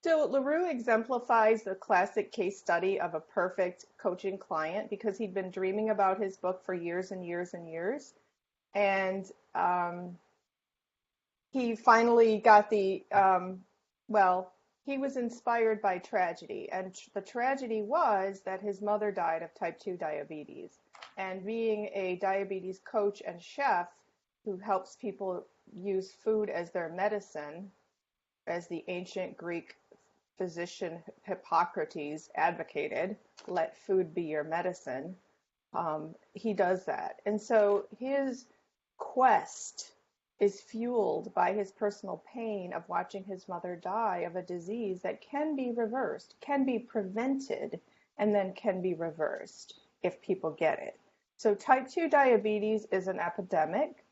So LaRue exemplifies the classic case study of a perfect coaching client because he'd been dreaming about his book for years and years and years. And he finally got well, he was inspired by tragedy. And the tragedy was that his mother died of type 2 diabetes. And being a diabetes coach and chef who helps people use food as their medicine, as the ancient Greek physician Hippocrates advocated, let food be your medicine. He does that. And so his quest is fueled by his personal pain of watching his mother die of a disease that can be reversed, can be prevented, and then can be reversed if people get it. So type 2 diabetes is an epidemic.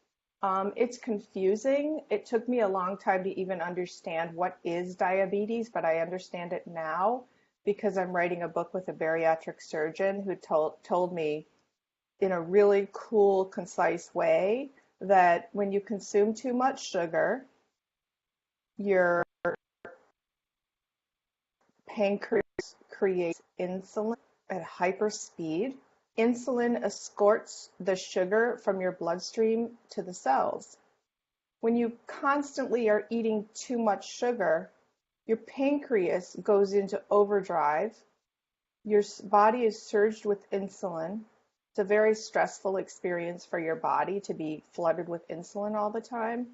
It's confusing. It took me a long time to even understand what is diabetes, but I understand it now because I'm writing a book with a bariatric surgeon who told me in a really cool, concise way that when you consume too much sugar, your pancreas creates insulin at hyper speed. Insulin escorts the sugar from your bloodstream to the cells. When you constantly are eating too much sugar, your pancreas goes into overdrive. Your body is surged with insulin. It's a very stressful experience for your body to be flooded with insulin all the time.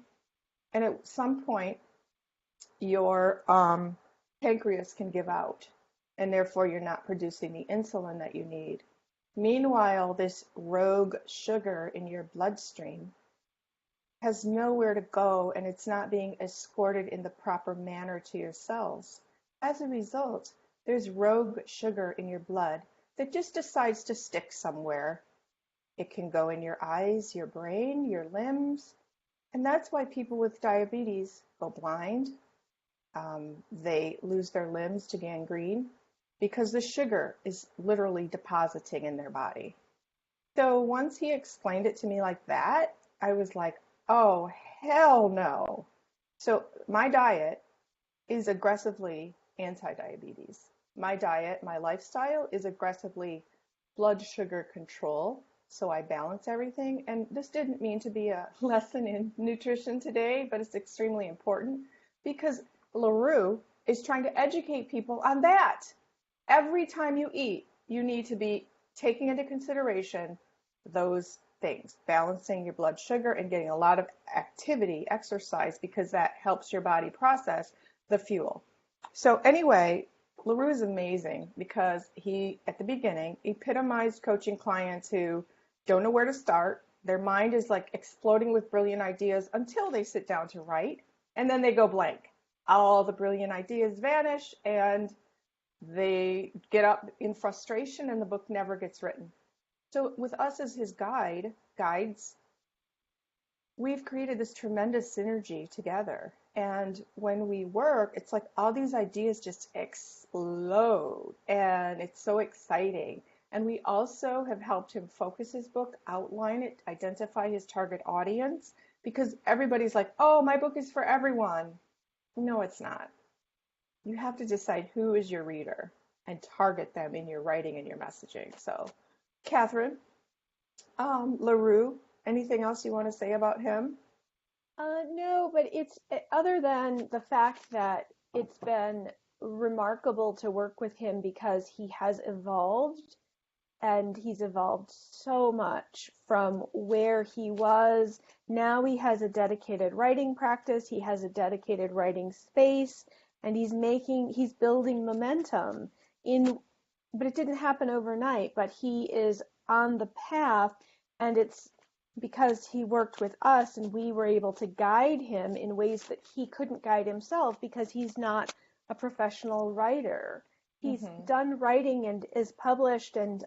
And at some point, your pancreas can give out, and therefore you're not producing the insulin that you need. Meanwhile, this rogue sugar in your bloodstream has nowhere to go, and it's not being escorted in the proper manner to your cells. As a result, there's rogue sugar in your blood that just decides to stick somewhere. It can go in your eyes, your brain, your limbs, and that's why people with diabetes go blind. They lose their limbs to gangrene, because the sugar is literally depositing in their body. So once he explained it to me like that, I was like, oh, hell no. So my diet is aggressively anti-diabetes. My diet, my lifestyle is aggressively blood sugar control. So I balance everything. And this didn't mean to be a lesson in nutrition today, but it's extremely important because LaRue is trying to educate people on that. Every time you eat, you need to be taking into consideration those things, balancing your blood sugar and getting a lot of activity, exercise, because that helps your body process the fuel. So anyway, LaRue is amazing because he, at the beginning, epitomized coaching clients who don't know where to start. Their mind is like exploding with brilliant ideas until they sit down to write, and then they go blank. All the brilliant ideas vanish, and they get up in frustration, and the book never gets written. So with us as his guides, we've created this tremendous synergy together. And when we work, it's like all these ideas just explode, and it's so exciting. And we also have helped him focus his book, outline it, identify his target audience, because everybody's like, oh, my book is for everyone. No, it's not. You have to decide who is your reader and target them in your writing and your messaging. So, Catherine, LaRue, anything else you want to say about him? No, but it's other than the fact that it's been remarkable to work with him because he has evolved, and he's evolved so much from where he was. Now he has a dedicated writing practice, he has a dedicated writing space, and he's building momentum but it didn't happen overnight, but he is on the path, and it's because he worked with us and we were able to guide him in ways that he couldn't guide himself because he's not a professional writer. He's done writing and is published, and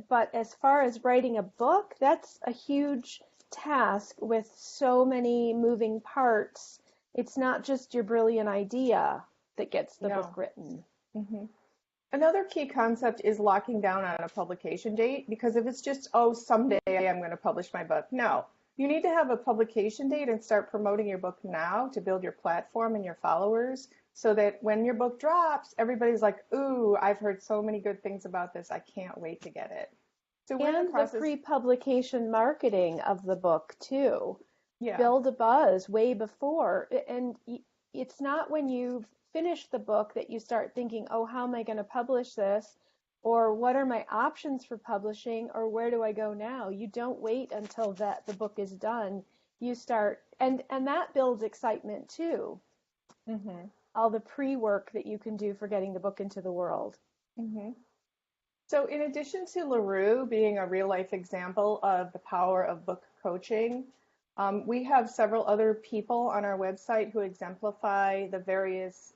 but as far as writing a book, that's a huge task with so many moving parts. It's not just your brilliant idea that gets the book written. Mm-hmm. Another key concept is locking down on a publication date, because if it's just, oh, someday I'm going to publish my book. No, you need to have a publication date and start promoting your book now to build your platform and your followers so that when your book drops, everybody's like, ooh, I've heard so many good things about this. I can't wait to get it. So we're in the And the process. pre-publication marketing of the book too. Yeah. Build a buzz way before. And it's not when you've finished the book that you start thinking, oh, how am I going to publish this? Or what are my options for publishing? Or where do I go now? You don't wait until the book is done. You start, and that builds excitement too. Mm-hmm. All the pre-work that you can do for getting the book into the world. Mm-hmm. So in addition to LaRue being a real life example of the power of book coaching, we have several other people on our website who exemplify the various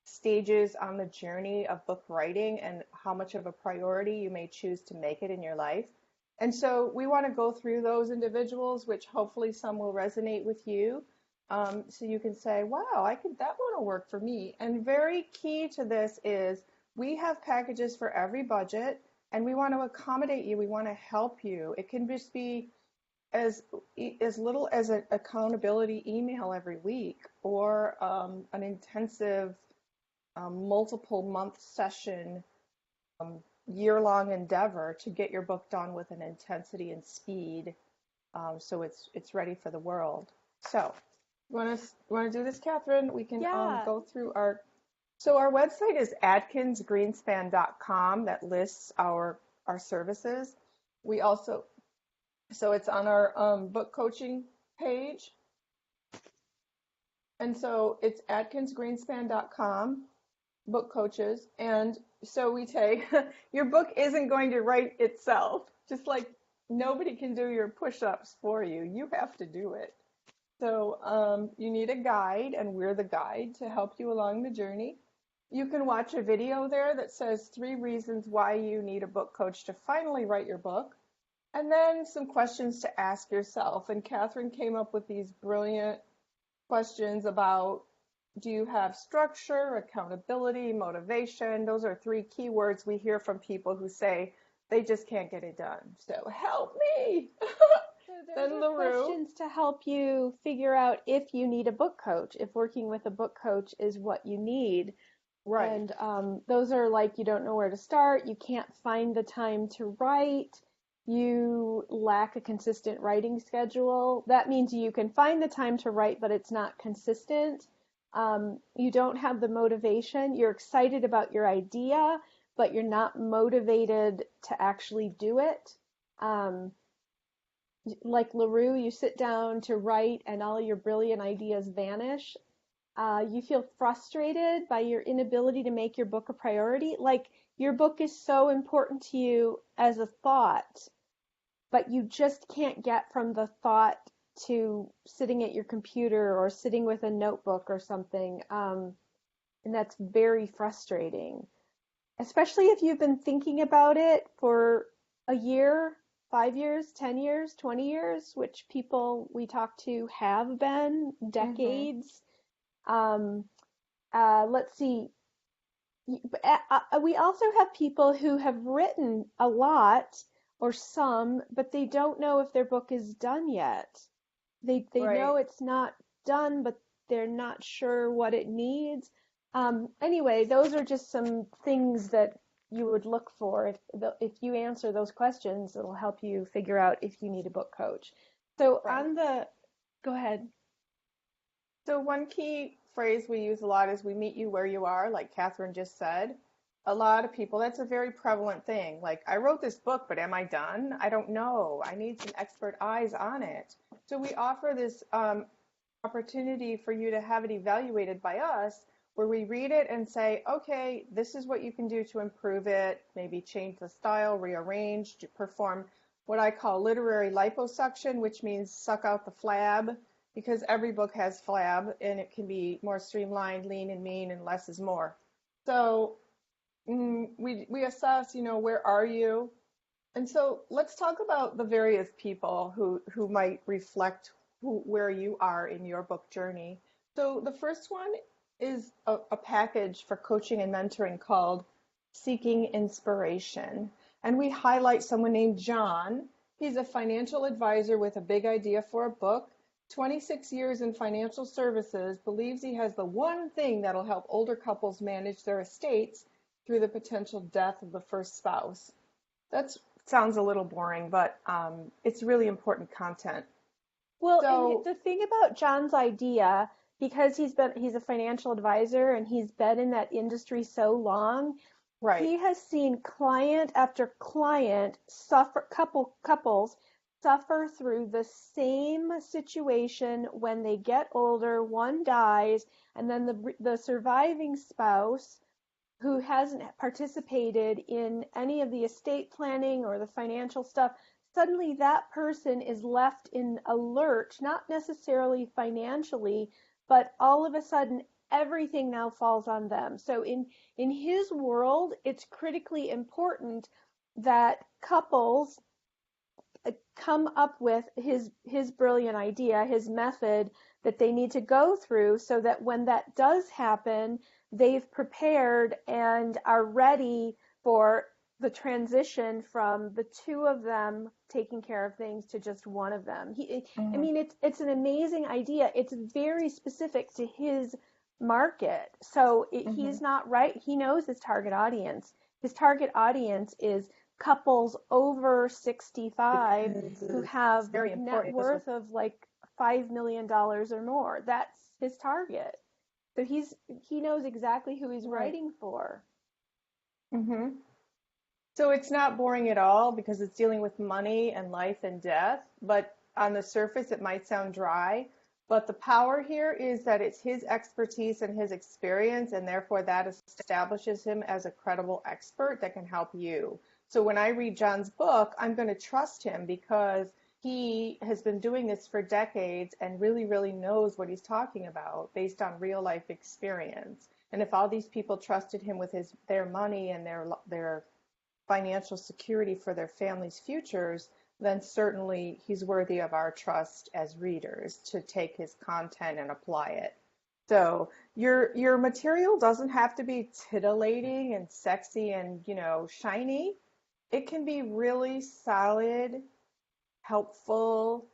stages on the journey of book writing and how much of a priority you may choose to make it in your life. And so we want to go through those individuals, which hopefully some will resonate with you. So you can say, wow, that one will work for me. And very key to this is we have packages for every budget and we want to accommodate you. We want to help you. It can just be as little as an accountability email every week or an intensive multiple month session, year-long endeavor to get your book done with an intensity and speed, so it's ready for the world. So, you want to do this, Catherine? We can Yeah. go through our. So our website is atkinsgreenspan.com that lists our services. We also so it's on our book coaching page, and so it's atkinsgreenspan.com. Book coaches. And so we say your book isn't going to write itself, just like nobody can do your push-ups for you. You have to do it. So you need a guide, and we're the guide to help you along the journey. You can watch a video there that says 3 reasons why you need a book coach to finally write your book, and then some questions to ask yourself. And Catherine came up with these brilliant questions about, do you have structure, accountability, motivation? Those are 3 key words we hear from people who say they just can't get it done. So help me. So those Then are LaRue. questions to help you figure out if you need a book coach, if working with a book coach is what you need. Right. And those are like, you don't know where to start, you can't find the time to write, you lack a consistent writing schedule. That means you can find the time to write, but it's not consistent. You don't have the motivation. You're excited about your idea, but you're not motivated to actually do it. Um, like LaRue, you sit down to write and all your brilliant ideas vanish. You feel frustrated by your inability to make your book a priority. Like your book is so important to you as a thought, but you just can't get from the thought to sitting at your computer or sitting with a notebook or something. And that's very frustrating, especially if you've been thinking about it for a year, 5 years, 10 years, 20 years, which people we talk to have been Mm-hmm. decades. Um, let's see. We also have people who have written a lot or some, but they don't know if their book is done yet. They know Right. it's not done, but they're not sure what it needs. Anyway, those are just some things that you would look for. If you answer those questions, it'll help you figure out if you need a book coach. So Right. go ahead. So one key phrase we use a lot is we meet you where you are, like Catherine just said. A lot of people, that's a very prevalent thing. Like, I wrote this book, but am I done? I don't know. I need some expert eyes on it. So we offer this opportunity for you to have it evaluated by us, where we read it and say, okay, this is what you can do to improve it, maybe change the style, rearrange, to perform what I call literary liposuction, which means suck out the flab, because every book has flab and it can be more streamlined, lean and mean, and less is more. So we assess, where are you? And so let's talk about the various people who might reflect where you are in your book journey. So the first one is a package for coaching and mentoring called Seeking Inspiration. And we highlight someone named John. He's a financial advisor with a big idea for a book. 26 years in financial services, believes he has the one thing that'll help older couples manage their estates through the potential death of the first spouse. That sounds a little boring, but it's really important content. Well, and So, the thing about John's idea, because he's a financial advisor and he's been in that industry so long, right. he has seen client after client couples suffer through the same situation when they get older, one dies, and then the surviving spouse who hasn't participated in any of the estate planning or the financial stuff, suddenly that person is left in a lurch, not necessarily financially, but all of a sudden everything now falls on them. So in his world, it's critically important that couples come up with his brilliant idea, his method that they need to go through so that when that does happen, they've prepared and are ready for the transition from the two of them taking care of things to just one of them. I Mhm. mean, it's an amazing idea. It's very specific to his market. So Mhm. he's not right. He knows his target audience. His target audience is couples over 65 who Because it's have very net important. worth of like $5 million or more. That's his target. So he knows exactly who he's Right. writing for. Hmm. So it's not boring at all because it's dealing with money and life and death, but on the surface it might sound dry. But the power here is that it's his expertise and his experience, and therefore that establishes him as a credible expert that can help you. So when I read John's book, I'm going to trust him because he has been doing this for decades and really, really knows what he's talking about based on real life experience. And if all these people trusted him with their money and their financial security for their families' futures, then certainly he's worthy of our trust as readers to take his content and apply it. So your material doesn't have to be titillating and sexy and, shiny. It can be really solid, helpful,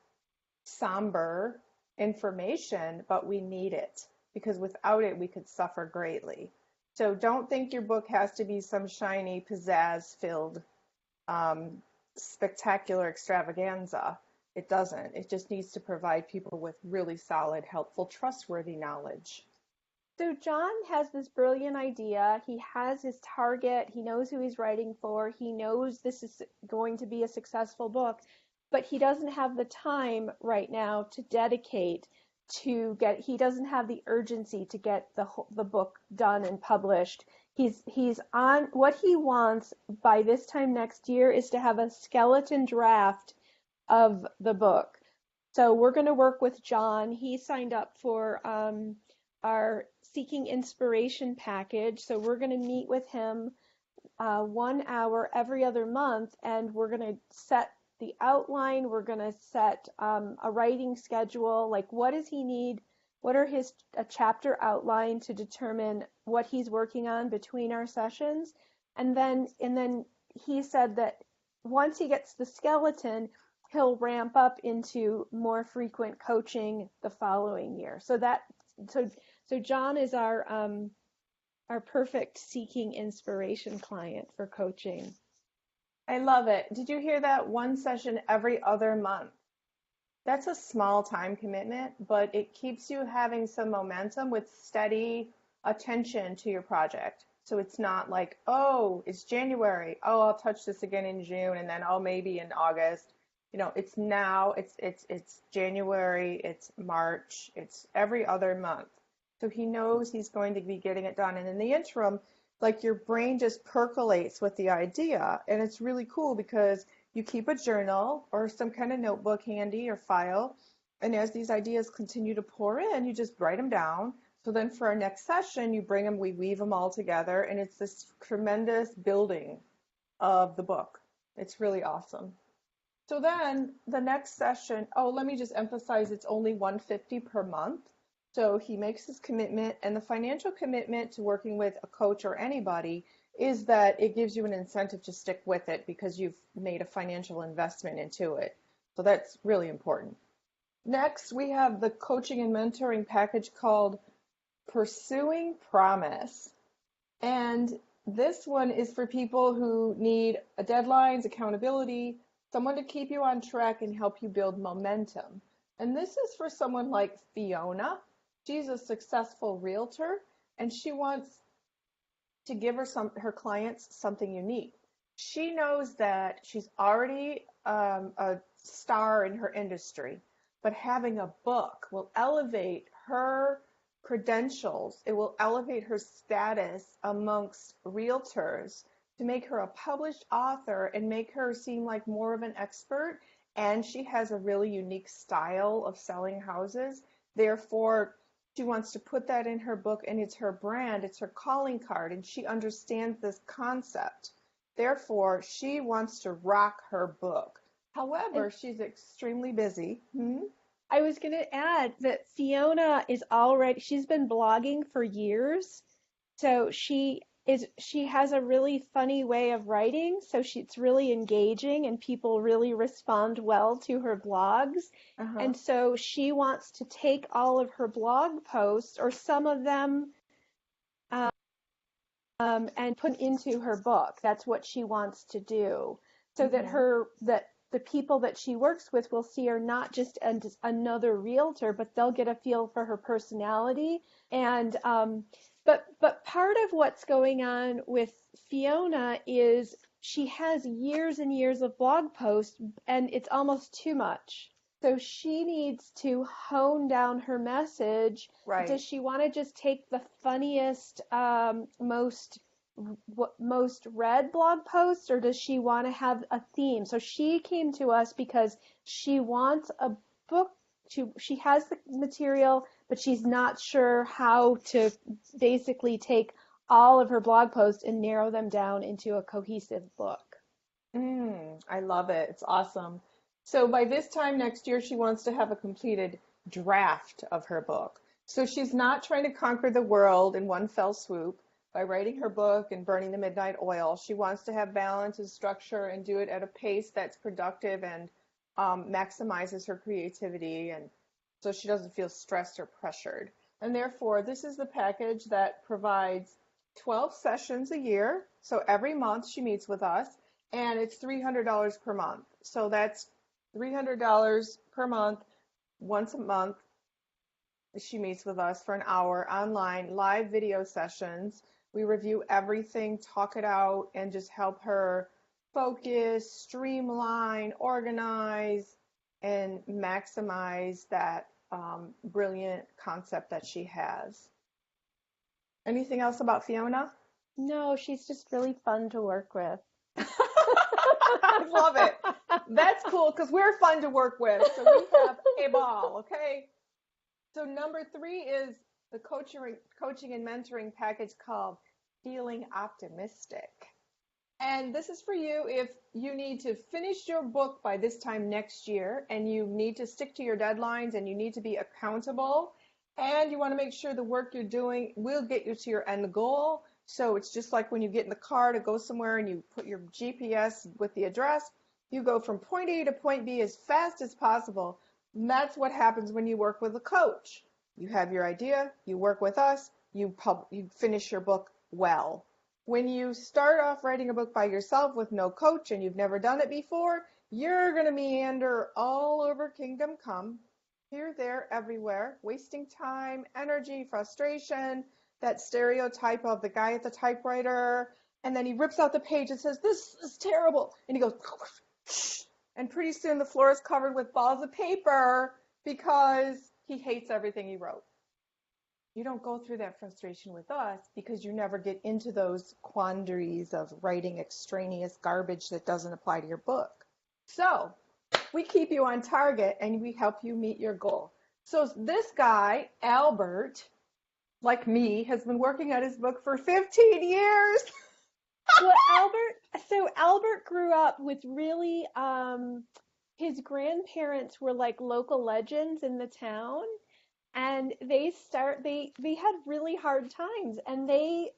somber information, but we need it because without it, we could suffer greatly. So don't think your book has to be some shiny, pizzazz-filled, um, spectacular extravaganza. It doesn't. It just needs to provide people with really solid, helpful, trustworthy knowledge. So John has this brilliant idea. He has his target. He knows who he's writing for. He knows this is going to be a successful book, but he doesn't have the time right now to dedicate he doesn't have the urgency to get the book done and published. He's on what he wants by this time next year is to have a skeleton draft of the book. So we're going to work with John. He signed up for our Seeking Inspiration package. So we're going to meet with him 1 hour every other month, and we're going to set the outline. We're going to set a writing schedule. Like, what does he need? What are his a chapter outline to determine what he's working on between our sessions? And then he said that once he gets the skeleton, he'll ramp up into more frequent coaching the following year. So John is our perfect Seeking Inspiration client for coaching. I love it. Did you hear that? One session every other month. That's a small time commitment, but it keeps you having some momentum with steady attention to your project. So it's not like, oh, it's January. Oh, I'll touch this again in June and then oh, maybe in August. It's now, it's January, it's March, it's every other month. So he knows he's going to be getting it done. And in the interim, like your brain just percolates with the idea. And it's really cool because you keep a journal or some kind of notebook handy or file. And as these ideas continue to pour in, you just write them down. So then for our next session, you bring them, we weave them all together, and it's this tremendous building of the book. It's really awesome. So then the next session, oh, let me just emphasize it's only 150 per month. So he makes his commitment, and the financial commitment to working with a coach or anybody is that it gives you an incentive to stick with it because you've made a financial investment into it. So that's really important. Next, we have the coaching and mentoring package called Pursuing Promise. And this one is for people who need deadlines, accountability, someone to keep you on track and help you build momentum. And this is for someone like Fiona. She's a successful realtor and she wants to give her clients something unique. She knows that she's already a star in her industry, but having a book will elevate her credentials. It will elevate her status amongst realtors to make her a published author and make her seem like more of an expert. And she has a really unique style of selling houses. Therefore, she wants to put that in her book, and it's her brand, it's her calling card, and she understands this concept. Therefore, she wants to rock her book. And However, she's extremely busy. I was going to add that Fiona is already, she's been blogging for years. So she has a really funny way of writing. So it's really engaging and people really respond well to her blogs. Uh-huh. And so she wants to take all of her blog posts or some of them and put into her book. That's what she wants to do, so that Mm-hmm. that the people that she works with will see her not just as another realtor, but they'll get a feel for her personality. And but part of what's going on with Fiona is she has years and years of blog posts, and it's almost too much. So she needs to hone down her message. Right. Does she want to just take the funniest, most read blog posts, or does she want to have a theme? So she came to us because she wants a book. She has the material, but she's not sure how to basically take all of her blog posts and narrow them down into a cohesive book. I love it. It's awesome. So by this time next year, she wants to have a completed draft of her book. So she's not trying to conquer the world in one fell swoop by writing her book and burning the midnight oil. She wants to have balance and structure and do it at a pace that's productive and maximizes her creativity, and so she doesn't feel stressed or pressured. And therefore, this is the package that provides 12 sessions a year. So every month she meets with us and it's $300 per month. So that's $300 per month, once a month. She meets with us for an hour online, live video sessions. We review everything, talk it out, and just help her focus, streamline, organize, and maximize that brilliant concept that she has. Anything else about Fiona? No, she's just really fun to work with. I love it. That's cool because we're fun to work with. So we have a ball, okay? So number 3 is the coaching and mentoring package called Feeling Optimistic. And this is for you if you need to finish your book by this time next year and you need to stick to your deadlines and you need to be accountable and you want to make sure the work you're doing will get you to your end goal. So it's just like when you get in the car to go somewhere and you put your GPS with the address, you go from point A to point B as fast as possible. And that's what happens when you work with a coach. You have your idea, you work with us, you finish your book well. When you start off writing a book by yourself with no coach and you've never done it before, you're going to meander all over Kingdom Come, here, there, everywhere, wasting time, energy, frustration, that stereotype of the guy at the typewriter, and then he rips out the page and says, "This is terrible," and he goes, and pretty soon the floor is covered with balls of paper because he hates everything he wrote. You don't go through that frustration with us because you never get into those quandaries of writing extraneous garbage that doesn't apply to your book. So we keep you on target and we help you meet your goal. So this guy, Albert, like me, has been working on his book for 15 years. Well, Albert grew up with really, his grandparents were like local legends in the town, and they had really hard times, and they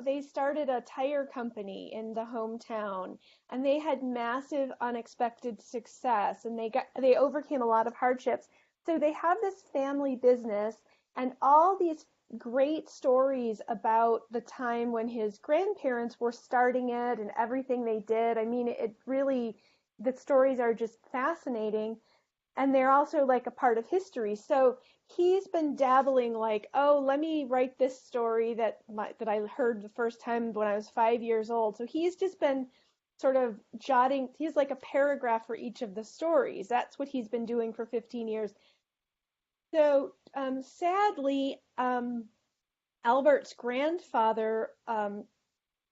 they started a tire company in the hometown, and they had massive unexpected success, and they overcame a lot of hardships. So they have this family business and all these great stories about the time when his grandparents were starting it and everything they did. I mean, it really, the stories are just fascinating, and they're also like a part of history. So he's been dabbling like, oh, let me write this story that I heard the first time when I was 5 years old. So he's just been sort of jotting. He's like a paragraph for each of the stories. That's what he's been doing for 15 years. So sadly, Albert's grandfather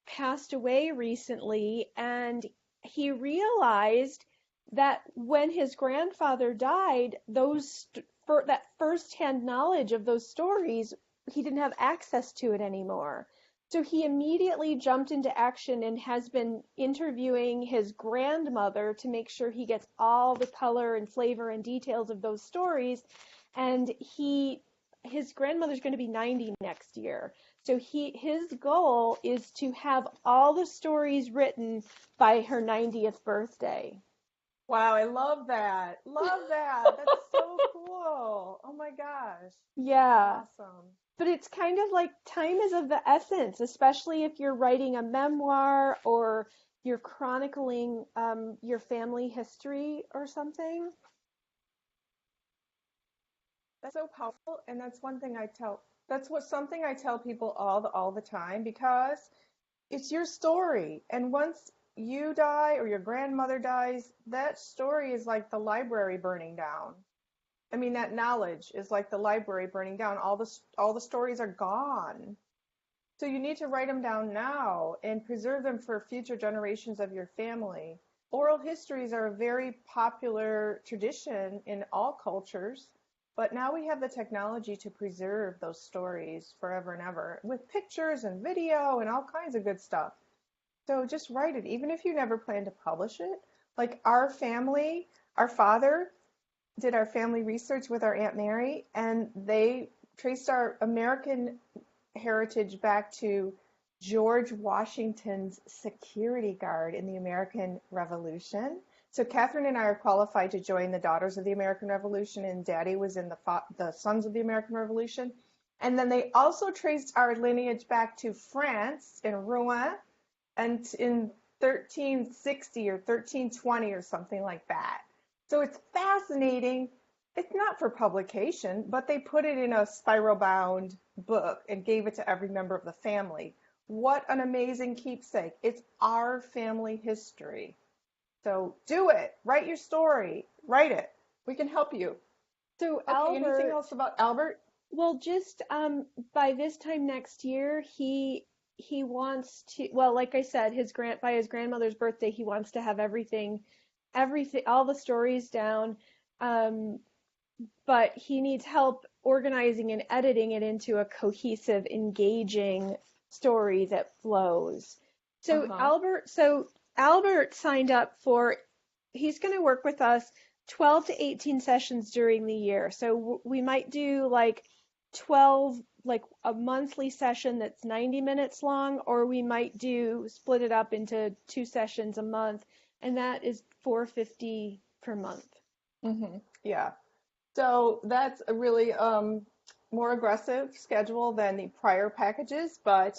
passed away recently, and he realized that when his grandfather died, for that firsthand knowledge of those stories, he didn't have access to it anymore. So he immediately jumped into action and has been interviewing his grandmother to make sure he gets all the color and flavor and details of those stories. And his grandmother's going to be 90 next year. So his goal is to have all the stories written by her 90th birthday. Wow, I love that. Love that. That's so cool. Oh my gosh. Yeah. Awesome. But it's kind of like time is of the essence, especially if you're writing a memoir or you're chronicling your family history or something. That's so powerful, and that's something I tell people all the time, because it's your story. And once you die or your grandmother dies, that story is like the library burning down. I mean, that knowledge is like the library burning down. All the stories are gone. So you need to write them down now and preserve them for future generations of your family. Oral histories are a very popular tradition in all cultures, but now we have the technology to preserve those stories forever and ever with pictures and video and all kinds of good stuff. So just write it, even if you never plan to publish it. Like our family, our father did our family research with our Aunt Mary, and they traced our American heritage back to George Washington's security guard in the American Revolution. So Catherine and I are qualified to join the Daughters of the American Revolution, and Daddy was in the Sons of the American Revolution. And then they also traced our lineage back to France in Rouen, and in 1360 or 1320 or something like that. So it's fascinating. It's not for publication, but they put it in a spiral bound book and gave it to every member of the family. What an amazing keepsake. It's our family history. So do it. Write your story. Write it. We can help you. So Okay, anything Albert, else about Albert? well, just by this time next year, he wants to, well, like I said, by his grandmother's birthday, he wants to have everything, all the stories down. Um, but he needs help organizing and editing it into a cohesive, engaging story that flows. Uh-huh. So Albert signed up for, he's going to work with us 12 to 18 sessions during the year. So we might do like 12, like a monthly session that's 90 minutes long, or we might do split it up into 2 sessions a month, and that is $450 per month. Yeah. So that's a really more aggressive schedule than the prior packages, but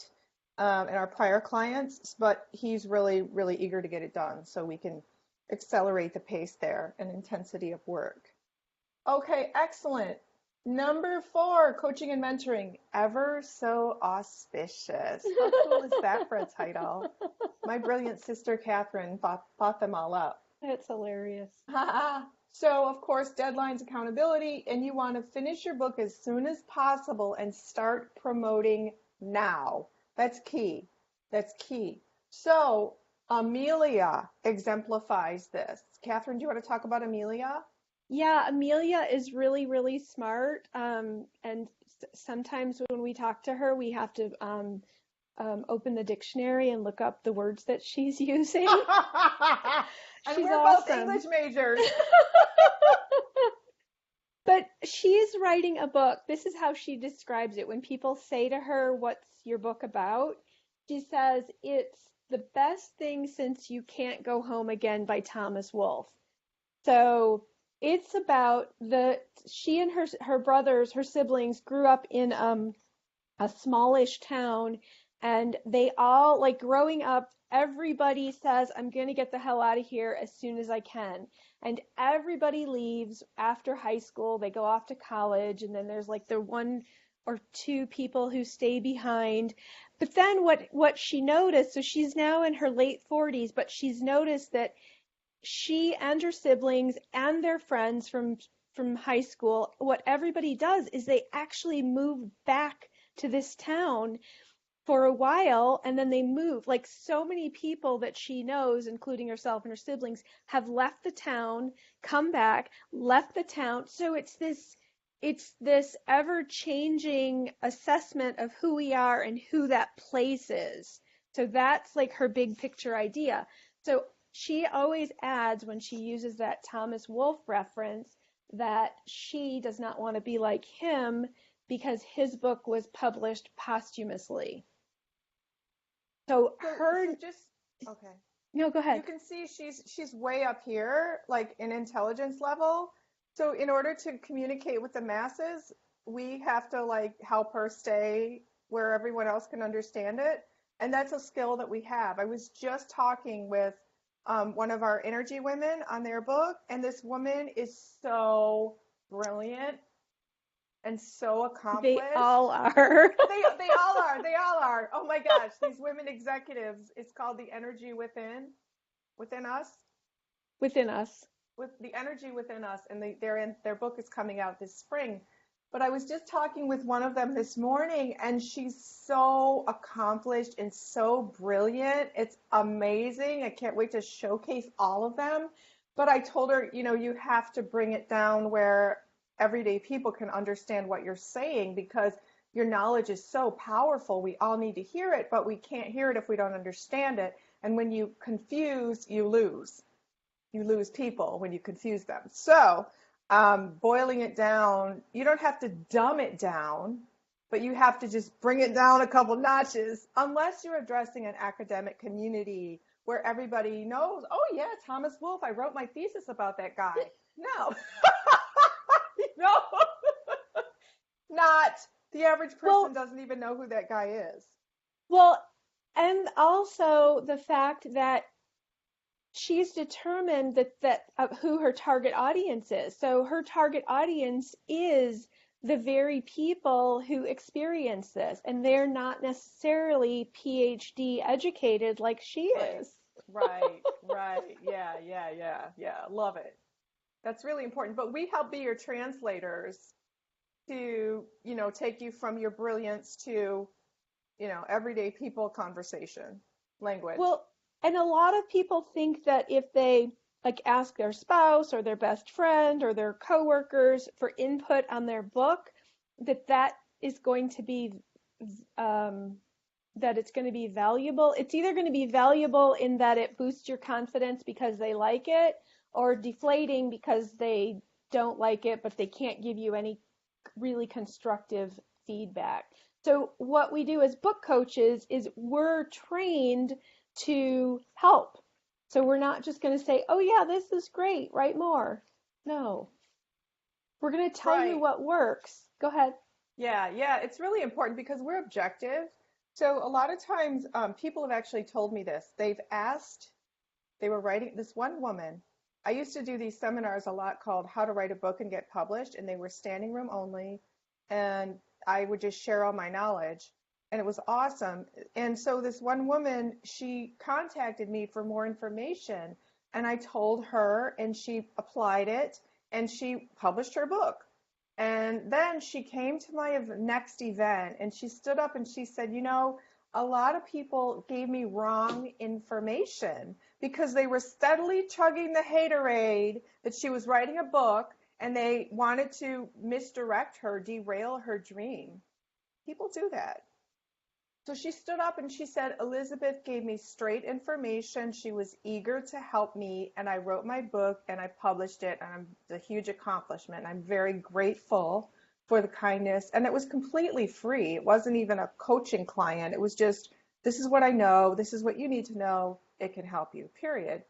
and our prior clients, but he's really, really eager to get it done so we can accelerate the pace there and intensity of work. Okay, excellent. Number 4, coaching and mentoring. Ever so auspicious. How cool is that for a title? My brilliant sister Catherine thought them all up. That's hilarious. So, of course, deadlines, accountability, and you want to finish your book as soon as possible and start promoting now. That's key. That's key. So, Amelia exemplifies this. Catherine, do you want to talk about Amelia? Yeah, Amelia is really, really smart. And sometimes when we talk to her, we have to open the dictionary and look up the words that she's using. And She's we're both awesome. English majors. But she's writing a book. This is how she describes it. When people say to her, "What's your book about?" She says it's the best thing since You Can't Go Home Again by Thomas Wolfe. So it's about she and her brothers, her siblings grew up in a smallish town, and they all, like, growing up, everybody says, I'm going to get the hell out of here as soon as I can. And everybody leaves after high school. They go off to college, and then there's like the one or two people who stay behind. But then what she noticed, so she's now in her late 40s, but she's noticed that she and her siblings and their friends from high school, what everybody does is they actually move back to this town for a while, and then they move. Like, so many people that she knows, including herself and her siblings, have left the town, come back, left the town. So it's this ever changing assessment of who we are and who that place is. So that's like her big picture idea. So she always adds, when she uses that Thomas Wolfe reference, that she does not want to be like him because his book was published posthumously. So her, So just okay. no, go You ahead. can see she's way up here, like in intelligence level. So in order to communicate with the masses, we have to like help her stay where everyone else can understand it. And that's a skill that we have. I was just talking with one of our energy women on their book, and this woman is so brilliant and so They accomplished. all are. They all are. They all are. Oh my gosh, these women executives. It's called the energy within us, Within us. with the energy within us, and their book is coming out this spring. But I was just talking with one of them this morning, and she's so accomplished and so brilliant. It's amazing. I can't wait to showcase all of them. But I told her, you have to bring it down where everyday people can understand what you're saying, because your knowledge is so powerful. We all need to hear it, but we can't hear it if we don't understand it. And when you confuse, you lose. You lose people when you confuse them. So, boiling it down, you don't have to dumb it down, but you have to just bring it down a couple notches, unless you're addressing an academic community where everybody knows, oh yeah, Thomas Wolfe, I wrote my thesis about that guy. No, no, not the average person Well, doesn't even know who that guy is. well, and also the fact that she's determined that who her target audience is. So her target audience is the very people who experience this, and they're not necessarily PhD educated like she Right, is. right. Yeah. Love it. That's really important. But we help be your translators to, take you from your brilliance to, everyday people conversation, language. Well, and a lot of people think that if they, like, ask their spouse or their best friend or their coworkers for input on their book, that is going to be um, that it's going to be valuable. It's either going to be valuable in that it boosts your confidence because they like it, or deflating because they don't like it, but they can't give you any really constructive feedback. So what we do as book coaches is we're trained to help. So we're not just going to say, "Oh yeah, this is great, write more." No. We're going to tell you Right. what works. Go ahead. Yeah. It's really important because we're objective. So a lot of times, people have actually told me this. They were writing, this one woman. I used to do these seminars a lot called How to Write a Book and Get Published, and they were standing room only. And I would just share all my knowledge, and it was awesome. And so this one woman, she contacted me for more information, and I told her, and she applied it, and she published her book. And then she came to my next event, and she stood up and she said, a lot of people gave me wrong information because they were steadily chugging the haterade that she was writing a book, and they wanted to misdirect her, derail her dream. People do that. So she stood up and she said, Elizabeth gave me straight information. She was eager to help me, and I wrote my book and I published it, and it's a huge accomplishment. I'm very grateful for the kindness, and it was completely free. It wasn't even a coaching client. It was just This is what I know. This is what you need to know. It can help you, period.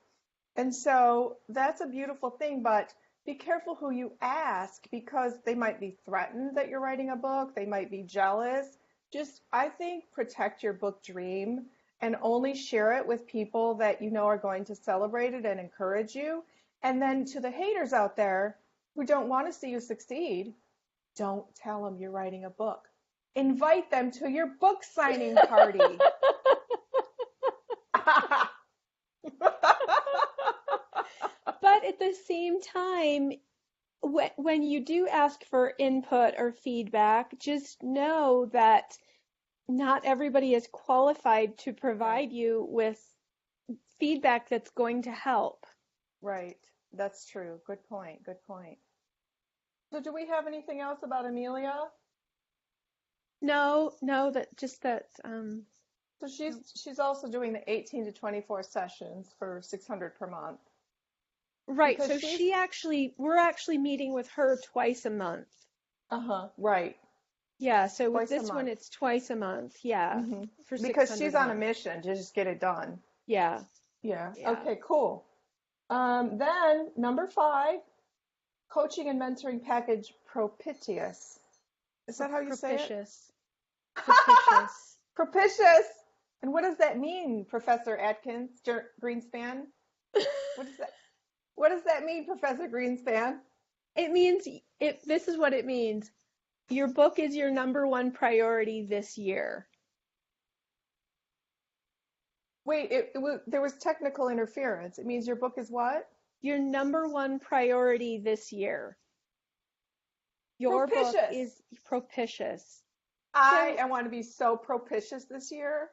And so that's a beautiful thing, but be careful who you ask because they might be threatened that you're writing a book. They might be jealous. Just, I think, protect your book dream and only share it with people that you know are going to celebrate it and encourage you. And then to the haters out there who don't want to see you succeed, don't tell them you're writing a book. Invite them to your book signing party. But at the same time, when you do ask for input or feedback, just know that not everybody is qualified to Right, provide you with feedback that's going to help. right. That's true. Good point. Good point. So do we have anything else about Amelia? No, no, that just that, So she's also doing the 18 to 24 sessions for 600 per month right. because So she's we're actually meeting with her twice a month. uh-huh, right, Yeah, so with twice a this one, month. it's twice a month. Yeah, Hmm. for Because 600 she's a on a month. mission to just get it done. Yeah, Yeah. yeah. Okay, cool. Then number 5, coaching and mentoring package propitious. Is that how you say it? Propitious. Propitious. Propitious. And what does that mean, Professor Atkins Greenspan? What does that What does that mean, Professor Greenspan? It means this is what it means. Your book is your number one priority this year. Wait, there was technical interference. It means your book is what? Your number one priority this year. Your book Propitious. is propitious. I So want to be so propitious this year.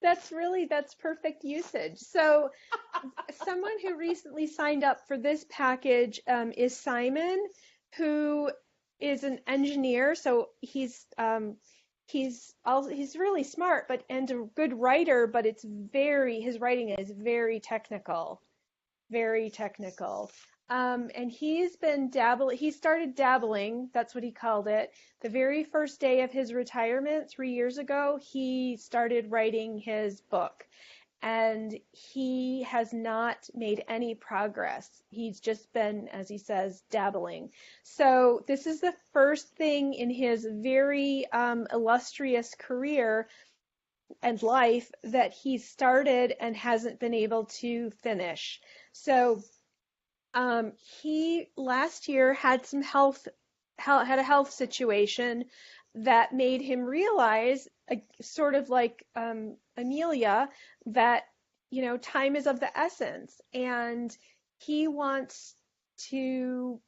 that's perfect usage. So someone who recently signed up for this package is Simon, who is an engineer. So he's really smart, but and a good writer. But his writing is very technical, very technical. And he started dabbling, that's what he called it. The very first day of his retirement 3 years ago, he started writing his book. And he has not made any progress. He's just been, as he says, dabbling. So this is the first thing in his very illustrious career and life that he started and hasn't been able to finish. So he last year had had a health situation that made him realize, sort of like Amelia, that time is of the essence, and he wants to.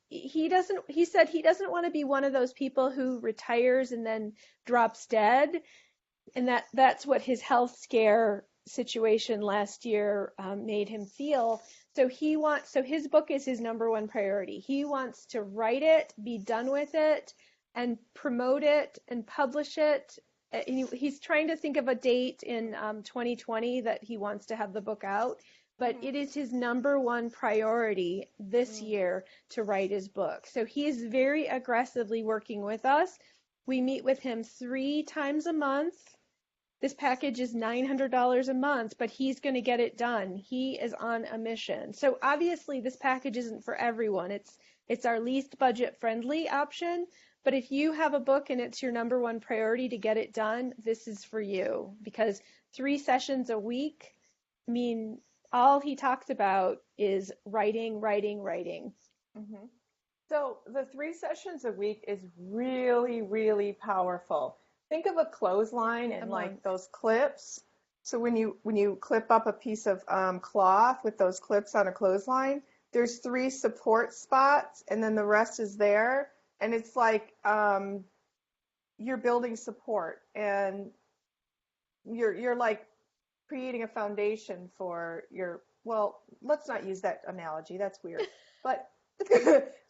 He said he doesn't want to be one of those people who retires and then drops dead, and that's what his health scare situation last year made him feel. So his book is his number one priority. He wants to write it, be done with it, and promote it and publish it. He's trying to think of a date in 2020 that he wants to have the book out, but Hmm. it is his number one priority this Mm. year to write his book. So he is very aggressively working with us. We meet with him 3 times a month. This package is $900 a month, but he's going to get it done. He is on a mission. So obviously this package isn't for everyone. It's our least budget friendly option, but if you have a book and it's your number one priority to get it done, this is for you, because 3 sessions a week mean all he talks about is writing, writing, writing. Hmm. So the 3 sessions a week is really, really powerful. Think of a clothesline A and like month. those clips. So when you clip up a piece of cloth with those clips on a clothesline, there's 3 support spots, and then the rest is there. And it's like you're building support, and you're like creating a foundation for your. Well, let's not use that analogy. That's weird. But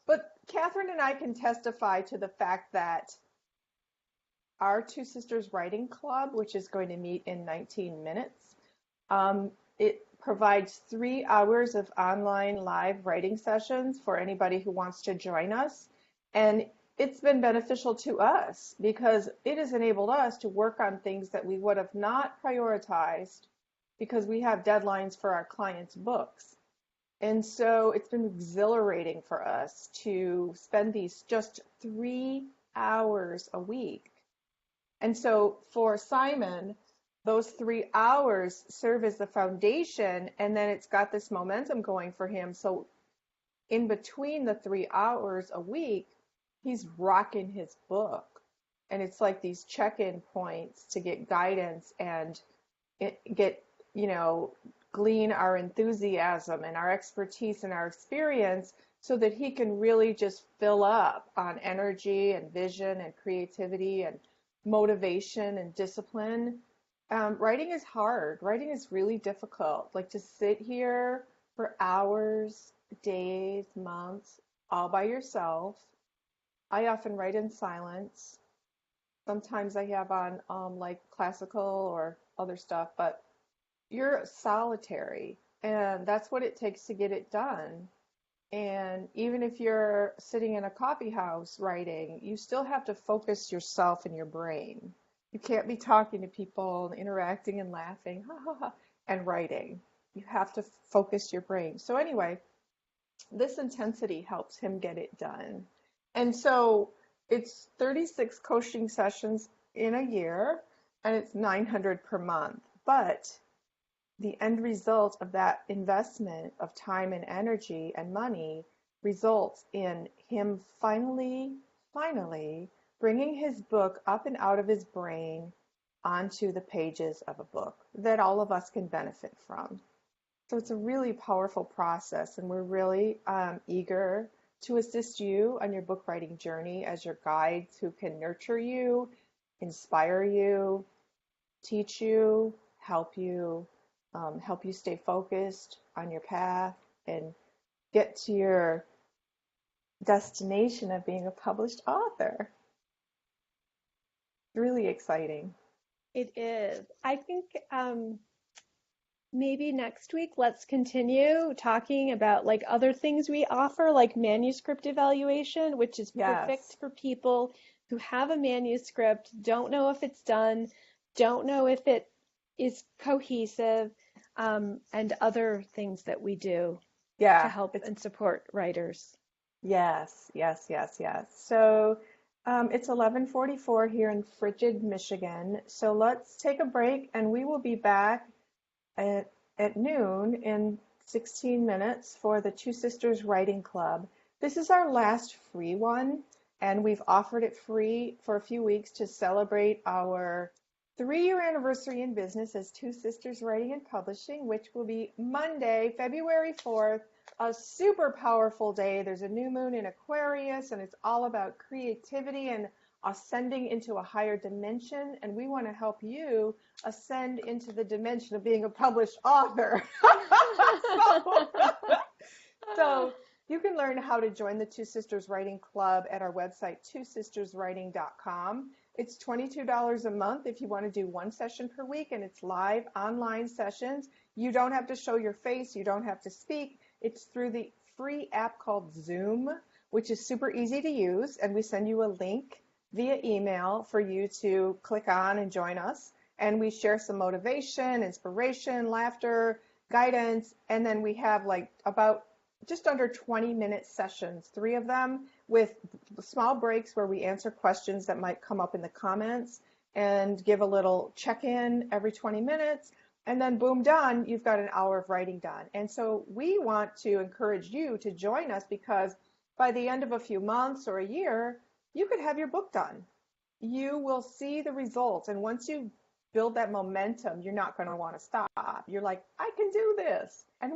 but Catherine and I can testify to the fact that our Two Sisters Writing Club, which is going to meet in 19 minutes, it provides 3 hours of online live writing sessions for anybody who wants to join us. And it's been beneficial to us because it has enabled us to work on things that we would have not prioritized because we have deadlines for our clients' books. And so it's been exhilarating for us to spend these just 3 hours a week. And so for Simon, those 3 hours serve as the foundation, and then it's got this momentum going for him. So in between the 3 hours a week, he's rocking his book. And it's like these check-in points to get guidance and get, glean our enthusiasm and our expertise and our experience so that he can really just fill up on energy and vision and creativity and motivation and discipline. Writing is hard. Writing is really difficult. Like to sit here for hours, days, months, all by yourself. I often write in silence. Sometimes I have on like classical or other stuff, but you're solitary, and that's what it takes to get it done. And even if you're sitting in a coffee house writing, you still have to focus yourself and your brain. You can't be talking to people and interacting and laughing and writing. You have to focus your brain. So anyway, this intensity helps him get it done. And so it's 36 coaching sessions in a year, and it's 900 per month. But the end result of that investment of time and energy and money results in him finally bringing his book up and out of his brain onto the pages of a book that all of us can benefit from. So it's a really powerful process, and we're really eager to assist you on your book writing journey as your guides who can nurture you, inspire you, teach you, help you stay focused on your path and get to your destination of being a published author. Really exciting. It is. I think maybe next week let's continue talking about like other things we offer, like manuscript evaluation, which is perfect Yes. for people who have a manuscript, don't know if it's done, don't know if it is cohesive, and other things that we do to Yeah. help It's and support writers. yes, yes, yes, yes. So it's 11:44 here in frigid Michigan. So let's take a break, and we will be back at, at noon in 16 minutes for the Two Sisters Writing Club. This is our last free one, and we've offered it free for a few weeks to celebrate our 3-year anniversary in business as Two Sisters Writing and Publishing, which will be Monday, February 4th, a super powerful day. There's a new moon in Aquarius, and it's all about creativity and ascending into a higher dimension, and we want to help you ascend into the dimension of being a published author. so, so you can learn how to join the Two Sisters Writing Club at our website, twosisterswriting.com. It's $22 a month if you want to do one session per week, and it's live online sessions. You don't have to show your face. You don't have to speak. It's through the free app called Zoom, which is super easy to use, and we send you a link via email for you to click on and join us. And we share some motivation, inspiration, laughter, guidance, and then we have like about just under 20-minute sessions, 3 of them, with small breaks where we answer questions that might come up in the comments and give a little check-in every 20 minutes. And then boom, done, you've got an hour of writing done. And so we want to encourage you to join us because by the end of a few months or a year, you could have your book done. You will see the results. And once you build that momentum, you're not going to want to stop. You're like, I can do this. And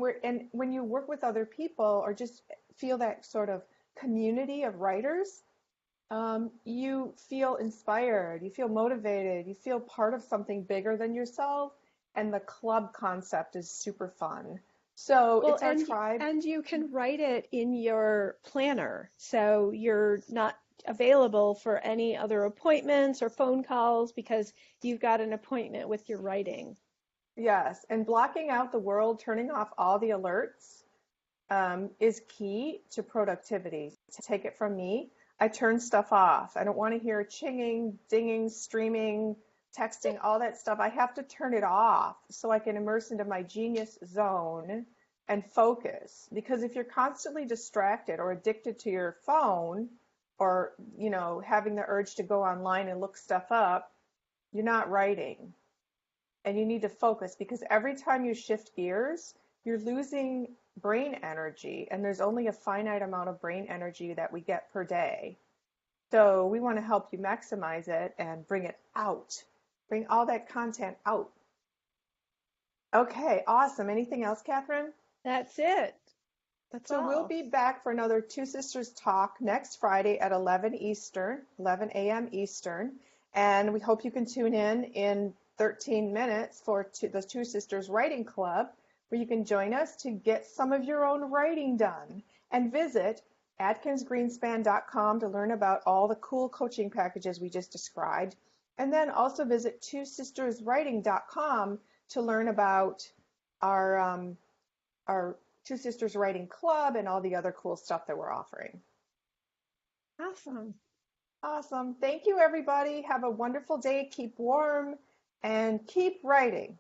when you work with other people or just feel that sort of community of writers, you feel inspired, you feel motivated, you feel part of something bigger than yourself. And the club concept is super fun. So Well, it's our tribe. and you can write it in your planner, so you're not available for any other appointments or phone calls because you've got an appointment with your writing. Yes, and blocking out the world, turning off all the alerts is key to productivity. To take it from me, I turn stuff off. I don't want to hear chinging, dinging, streaming, texting, all that stuff. I have to turn it off so I can immerse into my genius zone and focus. Because if you're constantly distracted or addicted to your phone or, having the urge to go online and look stuff up, you're not writing. And you need to focus because every time you shift gears, you're losing brain energy, and there's only a finite amount of brain energy that we get per day. So we want to help you maximize it and bring it out. Bring all that content out. Okay, awesome. Anything else, Catherine? That's it. That's So we'll all. be back for another Two Sisters Talk next Friday at 11 Eastern, 11 a.m. Eastern. And we hope you can tune in 13 minutes for the Two Sisters Writing Club, where you can join us to get some of your own writing done. And visit atkinsgreenspan.com to learn about all the cool coaching packages we just described. And then also visit twosisterswriting.com to learn about our Two Sisters Writing Club and all the other cool stuff that we're offering. Awesome. Awesome. Thank you, everybody. Have a wonderful day. Keep warm and keep writing.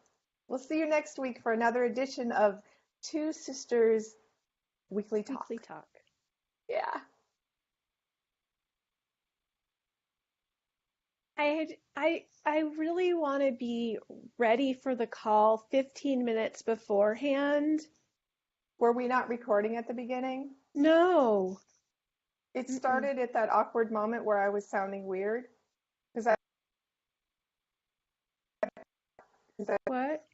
We'll see you next week for another edition of Two Sisters Weekly Talk. Weekly talk. Yeah. I really want to be ready for the call 15 minutes beforehand. Were we not recording at the beginning? No. It started at that awkward moment where I was sounding weird. Because I What?